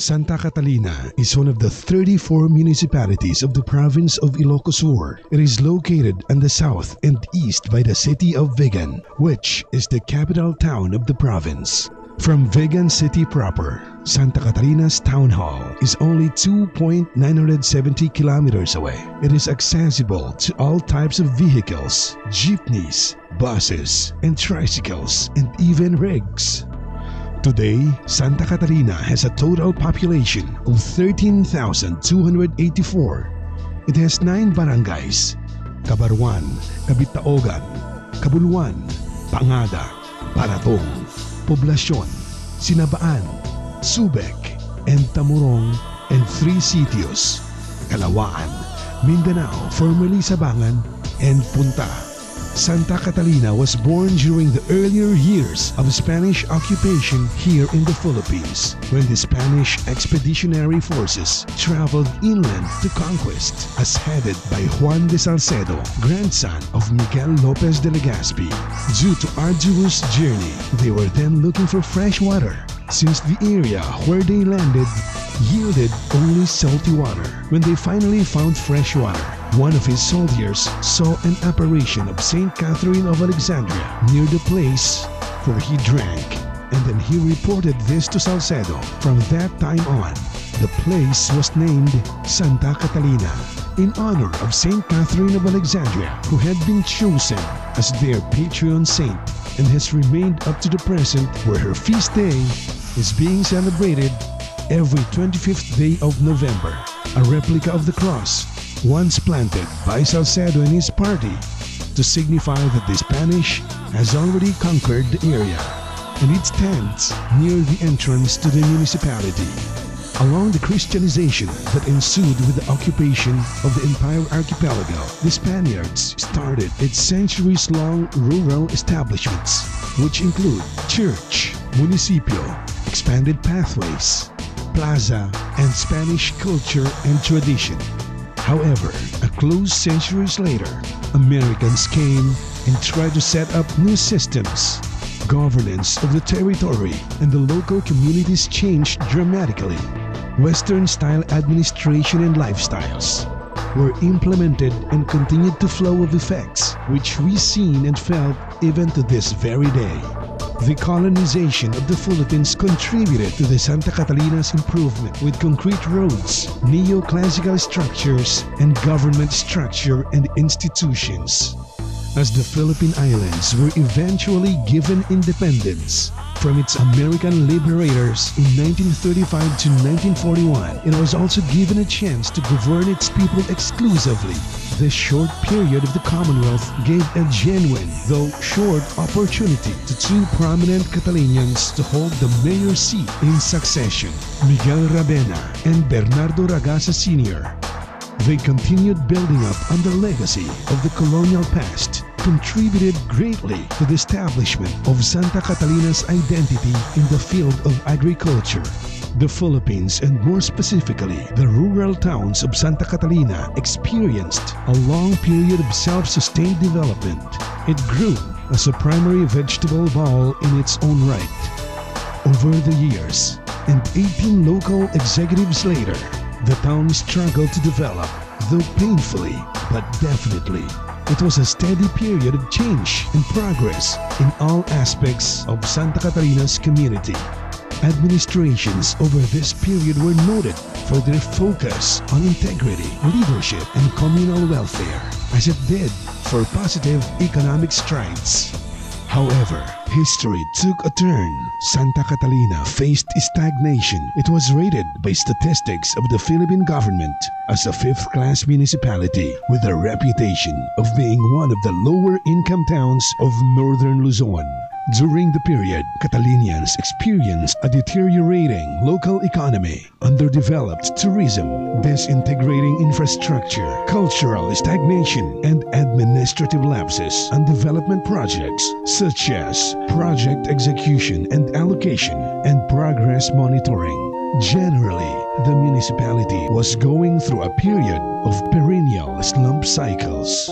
Santa Catalina is one of the 34 municipalities of the province of Ilocos Sur. It is located on the south and east by the city of Vigan, which is the capital town of the province. From Vigan City proper, Santa Catalina's town hall is only 2.970 kilometers away. It is accessible to all types of vehicles, jeepneys, buses, and tricycles, and even rigs. Today, Santa Catalina has a total population of 13,284. It has 9 barangays: Cabarwan, Cabitaogan, Cabuluan, Pangada, Paratong, Poblacion, Sinabaan, Subec, and Tamurong, and 3 sitios: Calawaan, Mindanao, formerly Sabangan, and Punta. Santa Catalina was born during the earlier years of Spanish occupation here in the Philippines, when the Spanish expeditionary forces traveled inland to conquest, as headed by Juan de Salcedo, grandson of Miguel Lopez de Legazpi. Due to arduous journey, they were then looking for fresh water, since the area where they landed yielded only salty water. When they finally found fresh water, one of his soldiers saw an apparition of Saint Catherine of Alexandria near the place where he drank, and then he reported this to Salcedo. From that time on, the place was named Santa Catalina, in honor of Saint Catherine of Alexandria, who had been chosen as their patron saint and has remained up to the present, where her feast day is being celebrated every 25th day of November. A replica of the cross, once planted by Salcedo and his party, to signify that the Spanish has already conquered the area, and it stands near the entrance to the municipality. Along the Christianization that ensued with the occupation of the entire archipelago, the Spaniards started its centuries-long rural establishments, which include church, municipio, expanded pathways, plaza, and Spanish culture and tradition. However, a close centuries later, Americans came and tried to set up new systems. Governance of the territory and the local communities changed dramatically. Western-style administration and lifestyles were implemented and continued to flow of effects, which we seen and felt even to this very day. The colonization of the Philippines contributed to the Santa Catalina's improvement with concrete roads, neoclassical structures, and government structure and institutions. As the Philippine Islands were eventually given independence from its American liberators in 1935 to 1941, it was also given a chance to govern its people exclusively. This short period of the Commonwealth gave a genuine, though short, opportunity to 2 prominent Catalanians to hold the mayor's seat in succession: Miguel Rabena and Bernardo Ragasa Sr. They continued building up on the legacy of the colonial past, contributed greatly to the establishment of Santa Catalina's identity in the field of agriculture. The Philippines, and more specifically the rural towns of Santa Catalina, experienced a long period of self-sustained development. It grew as a primary vegetable bowl in its own right. Over the years, and 18 local executives later, the town struggled to develop, though painfully, but definitely. It was a steady period of change and progress in all aspects of Santa Catalina's community. Administrations over this period were noted for their focus on integrity, leadership, and communal welfare, as it did for positive economic strides. However, history took a turn. Santa Catalina faced stagnation. It was rated by statistics of the Philippine government as a 5th-class municipality, with a reputation of being one of the lower-income towns of northern Luzon. During the period, Catalanians experienced a deteriorating local economy, underdeveloped tourism, disintegrating infrastructure, cultural stagnation, and administrative lapses on development projects such as project execution and allocation and progress monitoring. Generally, the municipality was going through a period of perennial slump cycles.